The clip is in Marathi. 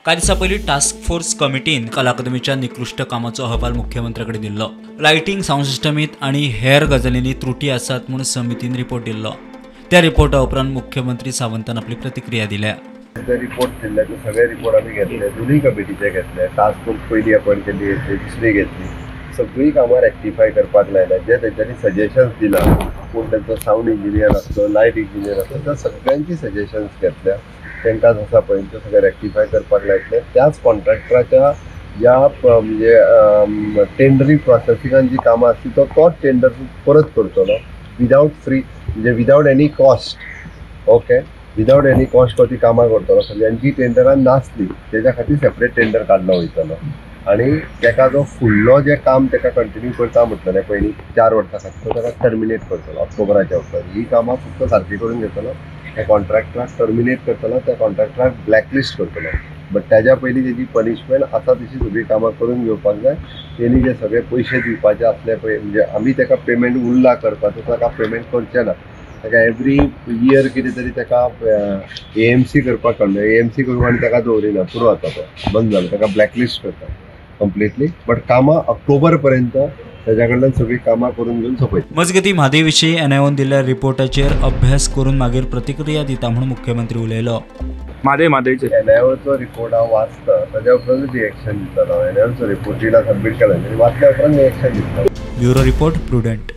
काही दिवसापयलीं टास्क फोर्स कमिटीन कला अकादमीच्या निकृष्ट कामाचो अहवाल मुख्यमंत्र्याकडे दिल्लो। लायटिंग, साऊंड सिस्टमीत आणि हेर गजालींनी त्रुटी आसात म्हणून समितीन रिपोर्ट दिल्लो। त्या रिपोर्टा उपरांत मुख्यमंत्री सावंतान आपली प्रतिक्रिया दिल्या। रिपोर्ट दिल्ले ते सगळे रिपोर्ट आम्ही घेतले, दोन्ही कमिटीचे घेतले। टास्क फोर्स पहिली अपॉइंट केली, दुसरी घेतली, सगळी कामां रेक्टिफाय करपाक लायल्या। जे तेंच्यांनी सजेशन्स दिला, कोण त्यांचो साऊंड इंजिनियर असतो, लायट इंजिनियर असतो, त्या सगळ्यांची सजेशन्स घेतल्या। तांकां जसा पळय ते सगळे रेक्टिफाय करपाक लायतले। त्याच कॉन्ट्रॅक्टराच्या ज्या म्हणजे टेंडरिंग प्रोसेसिंगान जी कामां आसली तोच टेंडर परत करतलो विदाउट फ्री, म्हणजे without any cost. Okay, without any cost तो ती कामां करतलो। सगळ्यांची टेंडरान नासली तेच्या खातीर सेपरेट टेंडर काडलो वयतलो आणि तेका जो फुडलो जे काम तेका कंटिन्यू करता म्हटलें पयलीं 4 वर्सां खातीर तो तेका टर्मिनेट करतलो ऑक्टोबराच्या उपरांत। ही कामां फक्त सारकी करून घेतलो, त्या कॉन्ट्रॅक्टराक टर्मिनेट करतलो, त्या कॉन्ट्रॅक्टराक ब्लॅकलिस्ट करतलो। बट त्याच्या पयलीं तेजी पनिशमेंट आसा तशी सगळी कामां करून घेवपाक जाय। तेणी जे सगळे पयशे दिवपाचे आसले पळय, म्हणजे आमी तेका पेमेंट उरला करपाचो, ताका पेमेंट करचें ना। ताका एवरी इयर कितें तरी ताका AMC करपाक काडलो, AMC करून आनी ताका दवरिना, पुरो जाता तो बंद जालो, ताका ब्लॅकलिस्ट करता कंप्लिटली। बट कामां ऑक्टोबर पर्यंत त्याच्या कडल्यान सगळी कामां करून घेवन सोंपयता। मजगतीं म्हादय विशीं NIOन दिल्ल्या रिपोर्टाचेर अभ्यास करून मागीर प्रतिक्रिया दिता म्हणून मुख्यमंत्री उलयलो। म्हादयचे NIOचो रिपोर्ट हांव वाचता, ताच्या उपरांत रिएक्शन दितलो। NIOचो रिपोर्ट जिला सबमीट केला वाचल्या उपरांत रिएक्शन दितलो। Bureau report, prudent.